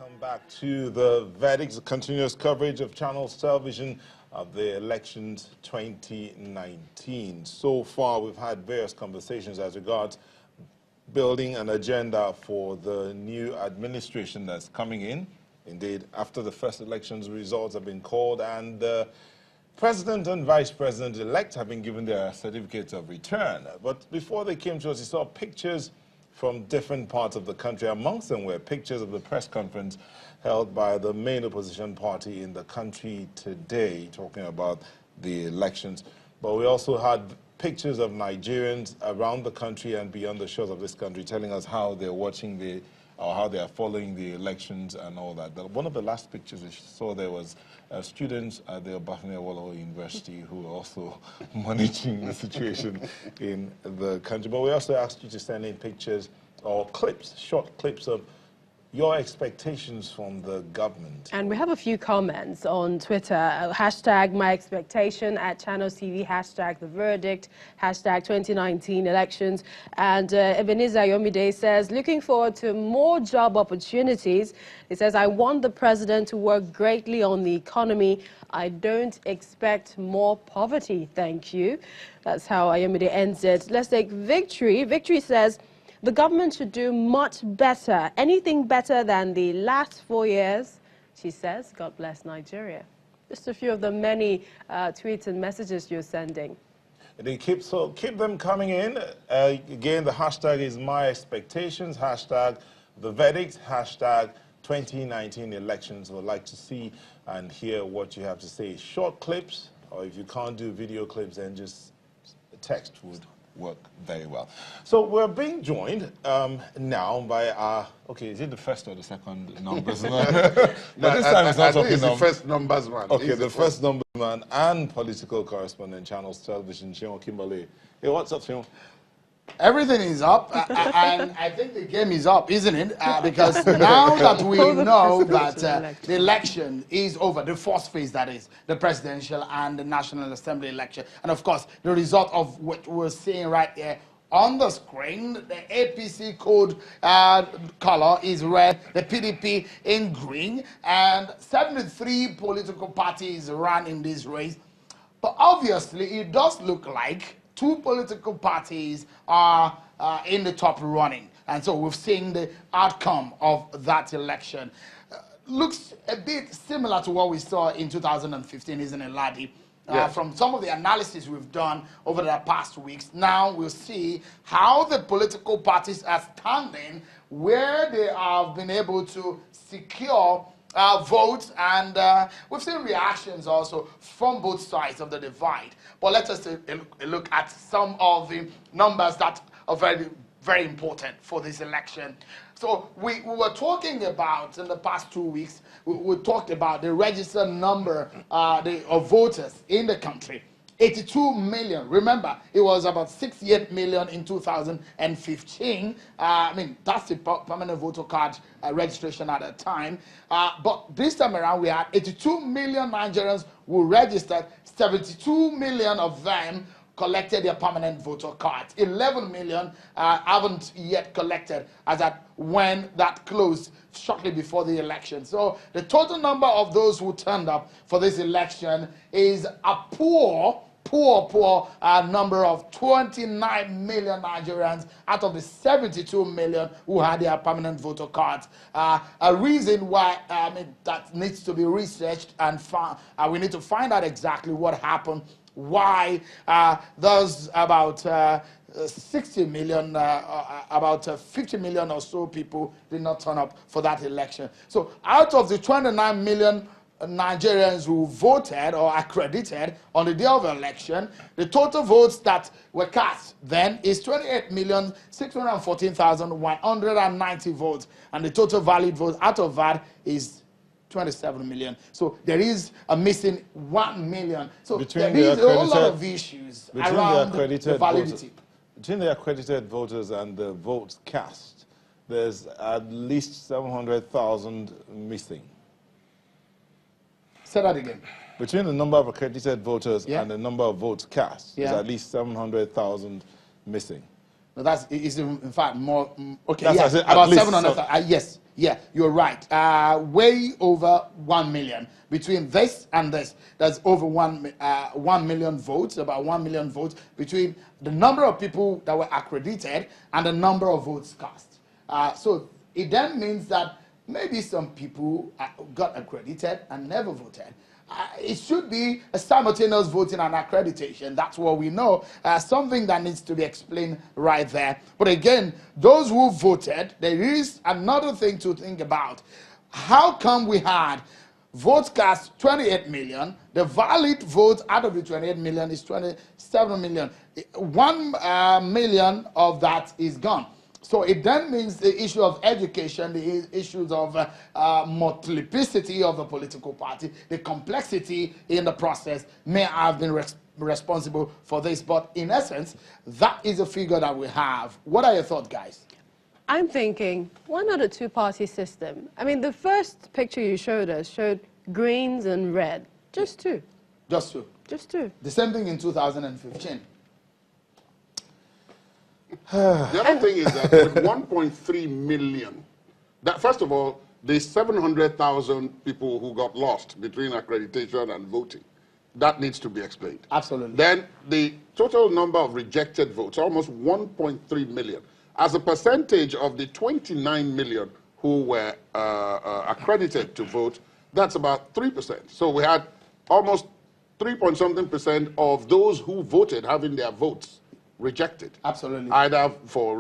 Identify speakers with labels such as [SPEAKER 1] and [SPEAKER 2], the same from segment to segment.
[SPEAKER 1] Welcome back to the verdicts, the continuous coverage of Channels Television of the elections 2019. So far, we've had various conversations as regards building an agenda for the new administration that's coming in. Indeed, after the first elections results have been called and the President and Vice President-elect have been given their certificates of return. But before they came to us, we saw pictures from different parts of the country. Amongst them were pictures of the press conference held by the main opposition party in the country today, talking about the elections. But we also had pictures of Nigerians around the country and beyond the shores of this country telling us how they're watching or how they are following the elections and all that. One of the last pictures we saw there was students at the Obafemi University who are also monitoring the situation in the country. But we also asked you to send in pictures or clips, short clips of your expectations from the government. And we have a few comments on Twitter. Hashtag my expectation at Channels TV, hashtag the verdict, hashtag 2019 elections. And Ebenezer Yomide says, looking forward to more job opportunities. He says, I want the president to work greatly on the economy. I don't expect more poverty. Thank you. That's how Ayomide ends it. Let's take Victory. Victory says, the government should do much better, anything better than the last 4 years, she says. God bless Nigeria. Just a few of the many tweets and messages you're sending. They keep them coming in. Again, the hashtag is my expectations, hashtag the verdict, hashtag 2019 elections. We'd like to see and hear what you have to say. Short clips, or if you can't do video clips, then just text would work very well. So we're being joined now by our, okay, is it the first or the second numbers man? But this time it's not talking
[SPEAKER 2] the first numbers man.
[SPEAKER 1] Okay, the first numbers man and political correspondent, Channels Television, Seun Kimberley. Hey, what's up, Seun?
[SPEAKER 2] Everything is up, and I think the game is up, isn't it? Because now that we know that the election is over, the first phase, that is, the presidential and the National Assembly election, and of course, the result of what we're seeing right here on the screen, the APC code color is red, the PDP in green, and 73 political parties ran in this race. But obviously, it does look like two political parties are in the top running. And so we've seen the outcome of that election. Looks a bit similar to what we saw in 2015, isn't it, Ladi? Yes. From some of the analysis we've done over the past weeks, now we'll see how the political parties are standing, where they have been able to secure votes, and we've seen reactions also from both sides of the divide. But let us take a look at some of the numbers that are very, very important for this election. So we were talking about, in the past 2 weeks, we talked about the registered number of voters in the country. 82 million. Remember, it was about 68 million in 2015. I mean, that's the permanent voter card registration at the time. But this time around, we had 82 million Nigerians who registered. 72 million of them collected their permanent voter cards. 11 million haven't yet collected as at when that closed shortly before the election. So the total number of those who turned up for this election is a poor number of 29 million Nigerians out of the 72 million who had their permanent voter cards. A reason why that needs to be researched and we need to find out exactly what happened, why there's about 60 million, about 50 million or so people did not turn up for that election. So out of the 29 million Nigerians who voted or accredited on the day of election, the total votes that were cast then is 28,614,190 votes, and the total valid votes out of that is 27 million. So there is a missing 1 million. So there is a whole lot of issues around the validity.
[SPEAKER 1] Between the accredited voters and the votes cast, there's at least 700,000 missing.
[SPEAKER 2] Say that again.
[SPEAKER 1] Between the number of accredited voters and the number of votes cast, there's at least 700,000 missing.
[SPEAKER 2] No, that is in fact more. Okay,
[SPEAKER 1] That's
[SPEAKER 2] yeah,
[SPEAKER 1] what I said, at
[SPEAKER 2] about
[SPEAKER 1] least,
[SPEAKER 2] 700,000. Yes, yeah, you're right. Way over 1 million between this and this. There's over 1 million votes, about 1 million votes between the number of people that were accredited and the number of votes cast. So it then means that maybe some people got accredited and never voted. It should be a simultaneous voting and accreditation. That's what we know. Something that needs to be explained right there. But again, those who voted, there is another thing to think about. How come we had votes cast 28 million? The valid votes out of the 28 million is 27 million. 1 million of that is gone. So it then means the issue of education, the issues of multiplicity of the political party, the complexity in the process may have been responsible for this. But in essence, that is a figure that we have. What are your thoughts, guys?
[SPEAKER 3] I'm thinking, why not a two-party system? I mean, the first picture you showed us showed greens and red. Just two.
[SPEAKER 2] Just two.
[SPEAKER 3] Just two.
[SPEAKER 2] The same thing in 2015.
[SPEAKER 4] The other thing is that with 1.3 million, that first of all, the 700,000 people who got lost between accreditation and voting, that needs to be explained.
[SPEAKER 2] Absolutely.
[SPEAKER 4] Then the total number of rejected votes, almost 1.3 million, as a percentage of the 29 million who were accredited to vote, that's about 3%. So we had almost 3-point-something% of those who voted having their votes rejected.
[SPEAKER 2] Absolutely.
[SPEAKER 4] Either for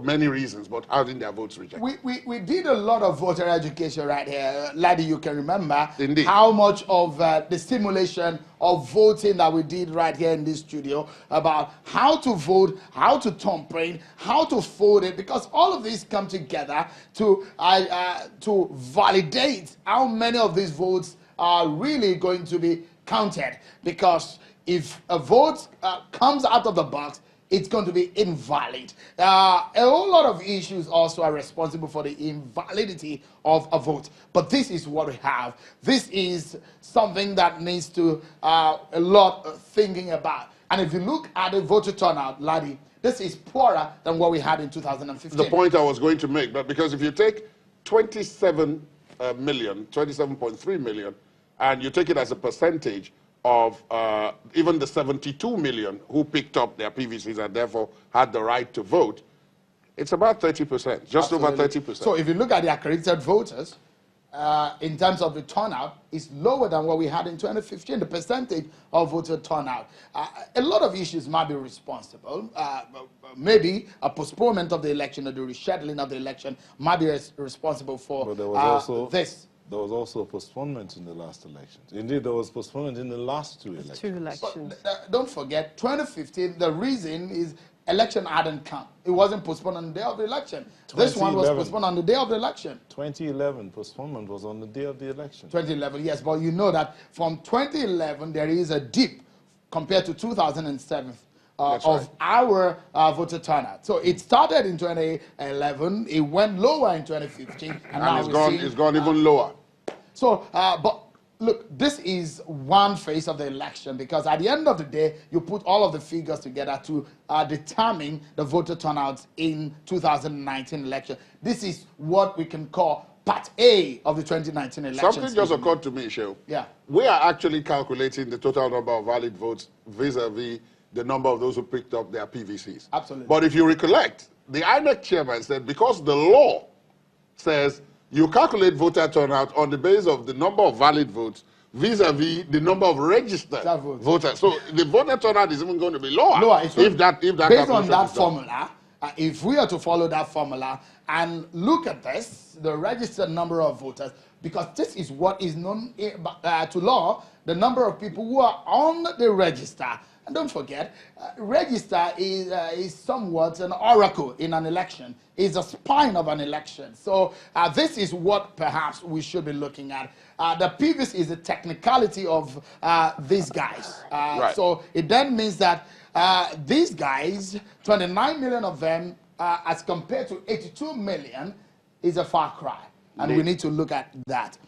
[SPEAKER 4] many reasons, but having their votes rejected.
[SPEAKER 2] We did a lot of voter education right here. Laddie, you can remember
[SPEAKER 4] Indeed.
[SPEAKER 2] how much of the stimulation of voting that we did right here in this studio about how to vote, how to tamper, how to fold it, because all of these come together to validate how many of these votes are really going to be counted. Because if a vote comes out of the box, it's going to be invalid. A whole lot of issues also are responsible for the invalidity of a vote. But this is what we have. This is something that needs to a lot of thinking about. And if you look at the voter turnout, Laddie, this is poorer than what we had in 2015.
[SPEAKER 4] The point I was going to make, but because if you take 27 million, 27.3 million, and you take it as a percentage of even the 72 million who picked up their PVCs and therefore had the right to vote, it's about 30%, just
[SPEAKER 2] Absolutely.
[SPEAKER 4] over 30%.
[SPEAKER 2] So if you look at the accredited voters, in terms of the turnout, it's lower than what we had in 2015, the percentage of voter turnout. A lot of issues might be responsible. Maybe a postponement of the election or the rescheduling of the election might be responsible for
[SPEAKER 1] But there was
[SPEAKER 2] this.
[SPEAKER 1] There was also a postponement in the last elections. Indeed, there was postponement in the last two elections.
[SPEAKER 3] Two elections.
[SPEAKER 2] But, don't forget, 2015, the reason is election hadn't come. It wasn't postponed on the day of the election. This one was postponed on the day of the election.
[SPEAKER 1] 2011, postponement was on the day of the election.
[SPEAKER 2] 2011, yes, but you know that from 2011, there is a dip compared to 2007. Of
[SPEAKER 4] right.
[SPEAKER 2] our voter turnout. So it started in 2011, it went lower in 2015, and now
[SPEAKER 4] it's gone even lower.
[SPEAKER 2] So, but look, this is one phase of the election, because at the end of the day, you put all of the figures together to determine the voter turnouts in 2019 election. This is what we can call Part A of the 2019 election.
[SPEAKER 4] Something just occurred to me, Sheil.
[SPEAKER 2] Yeah.
[SPEAKER 4] We are actually calculating the total number of valid votes vis-a-vis the number of those who picked up their PVCs.
[SPEAKER 2] Absolutely.
[SPEAKER 4] But if you recollect, the INEC chairman said because the law says you calculate voter turnout on the basis of the number of valid votes vis-a-vis the number of registered voters. So the voter turnout is even going to be lower. If that
[SPEAKER 2] based on that formula, if we are to follow that formula and look at this, the registered number of voters, because this is what is known to law, the number of people who are on the register. And don't forget, register is somewhat an oracle in an election. It's a spine of an election. So this is what perhaps we should be looking at. The PVC is the technicality of these guys.
[SPEAKER 4] Right.
[SPEAKER 2] So it then means that these guys, 29 million of them, as compared to 82 million, is a far cry. And we need to look at that.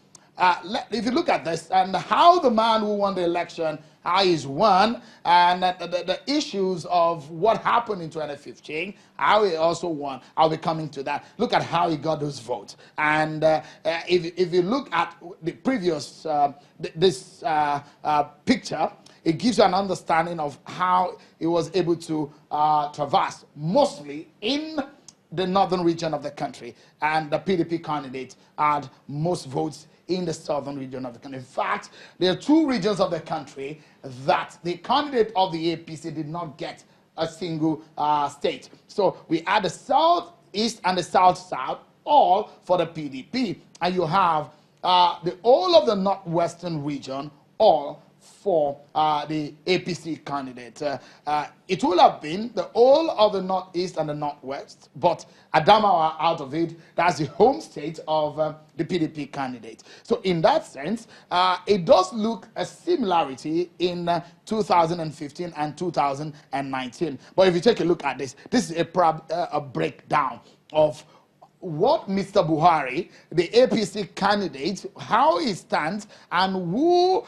[SPEAKER 2] if you look at this and how the man who won the election, how he's won, and the issues of what happened in 2015, how he also won, I'll be coming to that. Look at how he got those votes. And if you look at the previous, this picture, it gives you an understanding of how he was able to traverse, mostly in the northern region of the country. And the PDP candidate had most votes in the southern region of the country. In fact, there are two regions of the country that the candidate of the APC did not get a single state. So we had the southeast and the south-south, all for the PDP. And you have the whole of the northwestern region, all for the APC candidate. It will have been the whole of the northeast and the northwest, but Adamawa out of it, that's the home state of the PDP candidate. So in that sense, it does look a similarity in 2015 and 2019. But if you take a look at this, this is a breakdown of what Mr. Buhari, the APC candidate, how he stands, and who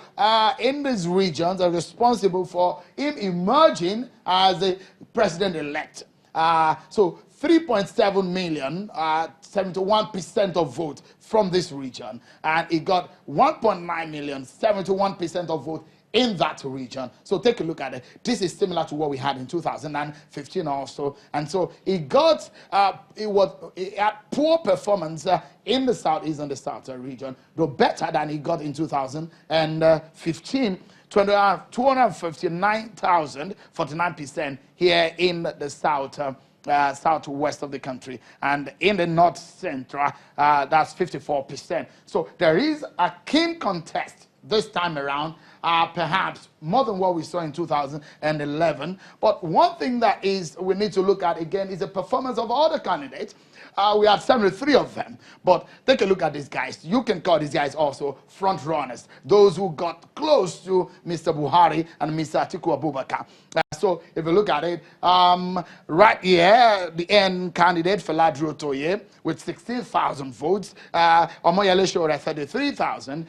[SPEAKER 2] in these regions are responsible for him emerging as the president-elect. So 3.7 million, 71% of vote from this region. And he got 1.9 million, 71% of vote in that region. So take a look at it. This is similar to what we had in 2015 also. And so he got, he had poor performance in the southeast and the southern region, though better than he got in 2015. 259,000, 49% here in the southwest of the country, and in the north central, that's 54%. So there is a keen contest this time around, perhaps more than what we saw in 2011. But one thing that we need to look at again is the performance of all the candidates. We have 73 of them, but take a look at these guys. You can call these guys also front runners, those who got close to Mr. Buhari and Mr. Atiku Abubakar. So if you look at it, right here, the end candidate, Faladru Otoye, with 16,000 votes, Omoyele Sowore, 33,000,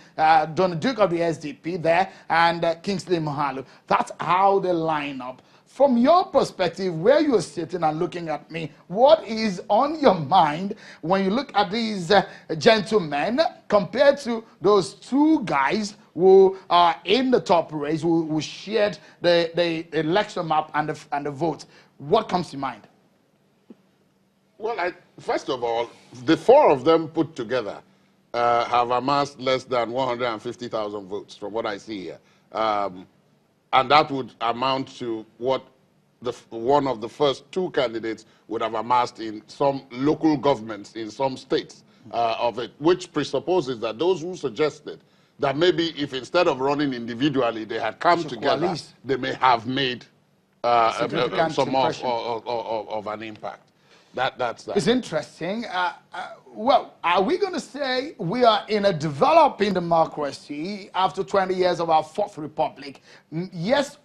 [SPEAKER 2] Don Duke of the SDP there, and Kingsley Moghalu. That's how they line up. From your perspective, where you're sitting and looking at me, what is on your mind when you look at these gentlemen compared to those two guys who are in the top race, who shared the election map and the votes? What comes to mind?
[SPEAKER 4] Well, first of all, the four of them put together have amassed less than 150,000 votes from what I see here. And that would amount to what one of the first two candidates would have amassed in some local governments in some states of it, which presupposes that those who suggested that maybe if instead of running individually, they had come together, they may have made some of an impact. That's that.
[SPEAKER 2] It's interesting. Well, are we going to say we are in a developing democracy after 20 years of our Fourth Republic? Yes,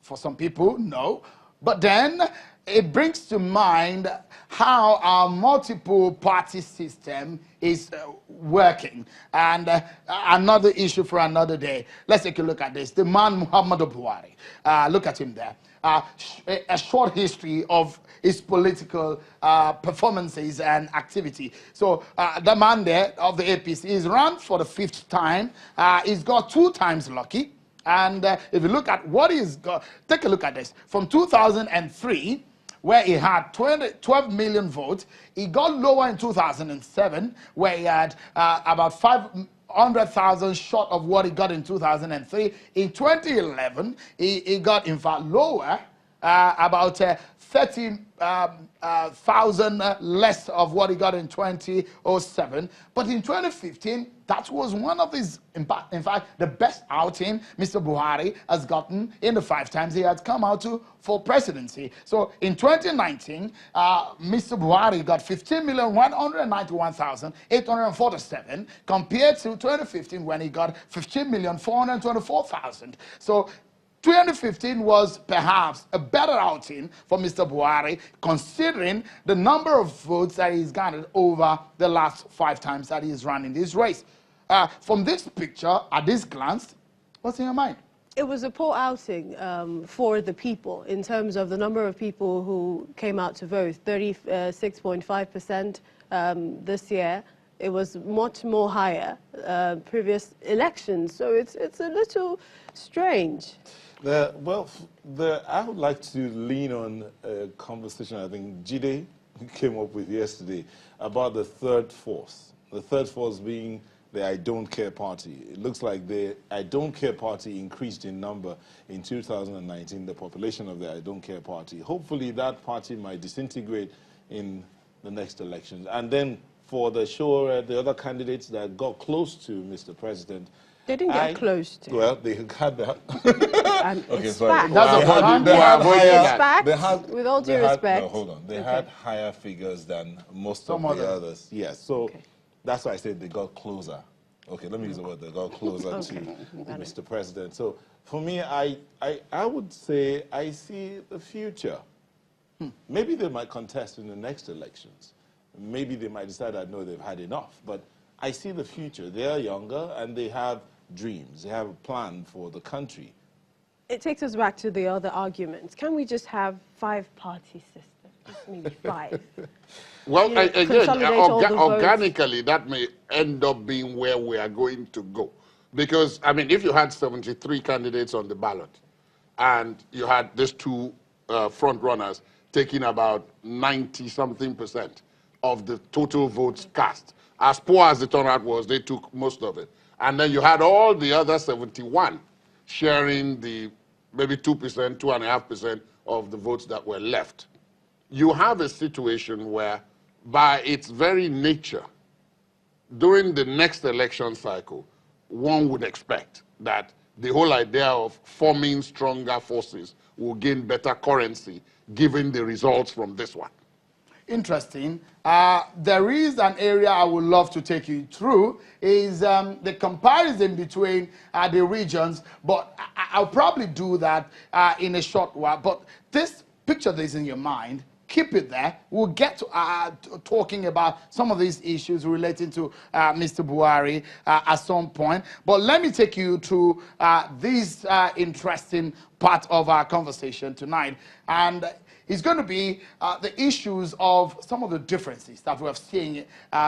[SPEAKER 2] for some people, no. But then it brings to mind how our multiple party system is working. And another issue for another day. Let's take a look at this. The man Muhammadu Buhari. Look at him there. A short history of his political performances and activity. So the man there of the APC is run for the 5th time. He's got 2 times lucky. And if you look at what he's got, take a look at this. From 2003, where he had 12 million votes, he got lower in 2007, where he had about 500,000 short of what he got in 2003. In 2011, he got, in fact, lower, about 30,000 less of what he got in 2007. But in 2015, that was one of his, in fact, the best outing Mr. Buhari has gotten in the 5 times he had come out for presidency. So in 2019, Mr. Buhari got 15,191,847 compared to 2015 when he got 15,424,000. So 2015 was perhaps a better outing for Mr. Buhari, considering the number of votes that he's garnered over the last 5 times that he's run in this race. From this picture, at this glance, what's in your mind?
[SPEAKER 3] It was a poor outing for the people in terms of the number of people who came out to vote, 36.5% this year. It was much more higher previous elections, so it's a little strange.
[SPEAKER 1] I would like to lean on a conversation I think Jide came up with yesterday about the third force. The third force being the I Don't Care Party. It looks like the I Don't Care Party increased in number in 2019, the population of the I Don't Care Party. Hopefully that party might disintegrate in the next elections. And then for the other candidates that got close to Mr. President,
[SPEAKER 3] they didn't get close to.
[SPEAKER 1] Well, they had that.
[SPEAKER 3] Okay, sorry. With all due respect.
[SPEAKER 1] No, hold on. They had higher figures than most of the others. Yes. So that's why I said they got closer. Okay, let me use the word. They got closer to Mr. President. So for me, I would say I see the future. Maybe they might contest in the next elections. Maybe they might decide that no, they've had enough. But I see the future. They are younger and they have dreams. They have a plan for the country.
[SPEAKER 3] It takes us back to the other arguments. Can we just have 5-party system? Just maybe 5.
[SPEAKER 4] Well, again, organically, that may end up being where we are going to go. Because, I mean, if you had 73 candidates on the ballot and you had these two front runners taking about 90-something% of the total votes cast, as poor as the turnout was, they took most of it. And then you had all the other 71 sharing the maybe 2%, 2.5% of the votes that were left. You have a situation where, by its very nature, during the next election cycle, one would expect that the whole idea of forming stronger forces will gain better currency given the results from this one.
[SPEAKER 2] Interesting. There is an area I would love to take you through, is the comparison between the regions, but I'll probably do that in a short while. But this picture that is in your mind, keep it there. We'll get to talking about some of these issues relating to Mr. Buhari at some point. But let me take you through this interesting part of our conversation tonight. And it's going to be the issues of some of the differences that we have seen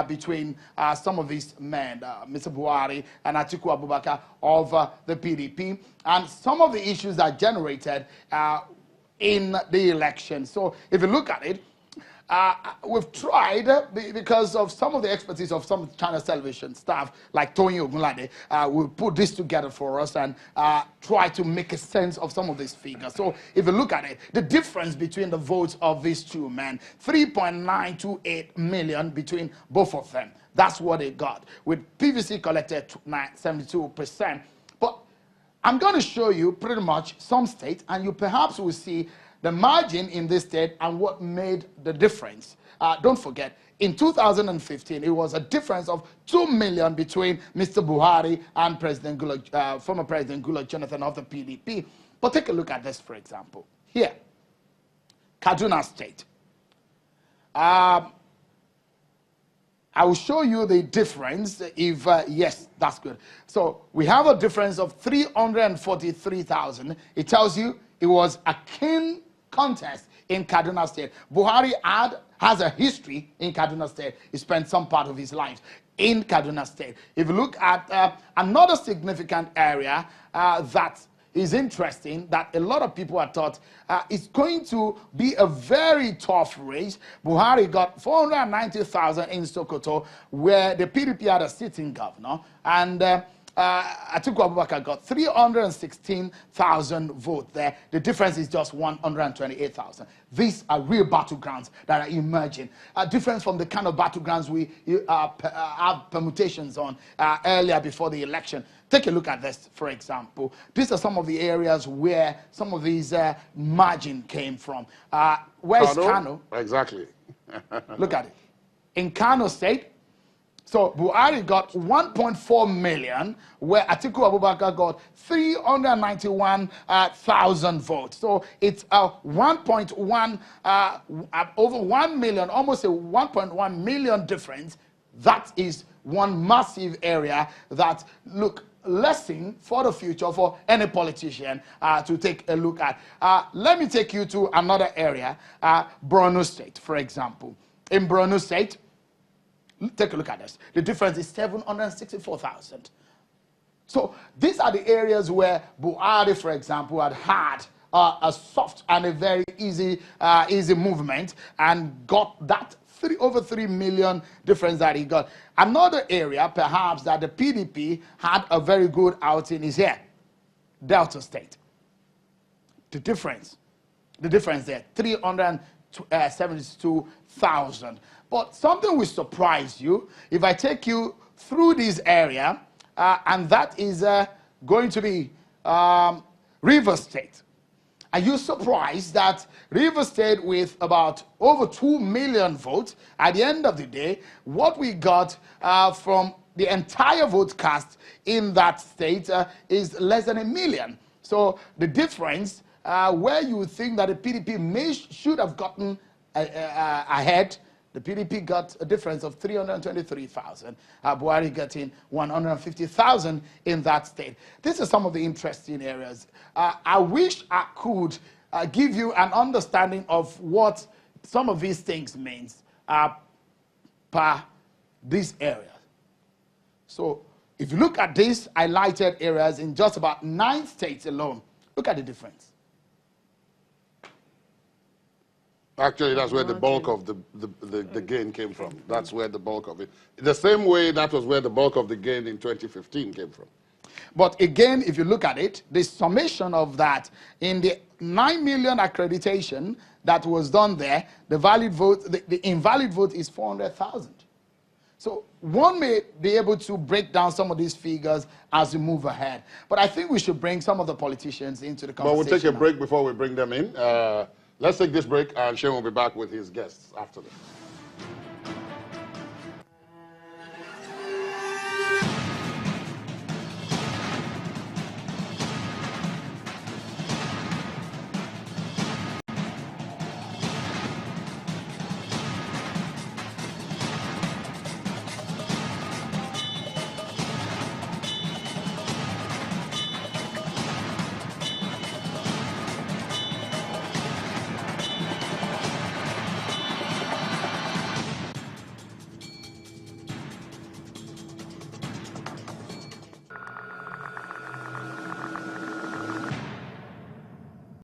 [SPEAKER 2] between some of these men, Mr. Buhari and Atiku Abubakar of the PDP, and some of the issues that generated in the election. So if you look at it, we've tried, because of some of the expertise of some China television staff, like Tony Ogunlade, will put this together for us and try to make a sense of some of these figures. So if you look at it, the difference between the votes of these two men, 3.928 million between both of them. That's what they got, with PVC collected 72%. But I'm going to show you pretty much some states, and you perhaps will see the margin in this state and what made the difference. Don't forget, in 2015, it was a difference of 2 million between Mr. Buhari and former President Goodluck Jonathan of the PDP. But take a look at this, for example. Here, Kaduna State. I will show you the difference if, yes, that's good. So we have a difference of 343,000. It tells you it was a keen contest in Kaduna State. Buhari has a history in Kaduna State. He spent some part of his life in Kaduna State. If you look at another significant area that is interesting, that a lot of people have thought it's going to be a very tough race. Buhari got 490,000 in Sokoto, where the PDP had a sitting governor, and Atiku Abubakar got 316,000 votes there. The difference is just 128,000. These are real battlegrounds that are emerging. Different from the kind of battlegrounds we have permutations on earlier before the election. Take a look at this, for example. These are some of the areas where some of these margin came from. Where's Kano?
[SPEAKER 4] Exactly.
[SPEAKER 2] Look at it. In Kano State, so Buhari got 1.4 million, where Atiku Abubakar got 391,000 votes. So it's a 1.1, over 1 million, almost a 1.1 million difference. That is one massive area that, look, lesson for the future for any politician to take a look at. Let me take you to another area, Borno State, for example. In Borno State, take a look at this. The difference is 764,000. So these are the areas where Buhari, for example, had a soft and a very easy movement and got that over 3 million difference that he got. Another area, perhaps, that the PDP had a very good outing is here, Delta State. The difference there, 372,000. But something will surprise you if I take you through this area, and that is going to be River State. Are you surprised that River State, with about over 2 million votes, at the end of the day, what we got from the entire vote cast in that state is less than 1 million. So the difference, where you would think that the PDP should have gotten ahead, the PDP got a difference of 323,000. Buhari getting 150,000 in that state. This is some of the interesting areas. I wish I could give you an understanding of what some of these things means per this area. So if you look at these highlighted areas in just about 9 states alone, look at the difference.
[SPEAKER 4] Actually, that's where the bulk of the gain came from. That's where the bulk of it. The same way that was where the bulk of the gain in 2015 came from.
[SPEAKER 2] But again, if you look at it, the summation of that in the 9 million accreditation that was done there, the valid vote, the invalid vote is 400,000. So one may be able to break down some of these figures as we move ahead. But I think we should bring some of the politicians into the conversation.
[SPEAKER 4] But we'll take a break before we bring them in. Let's take this break, and Shane will be back with his guests after this.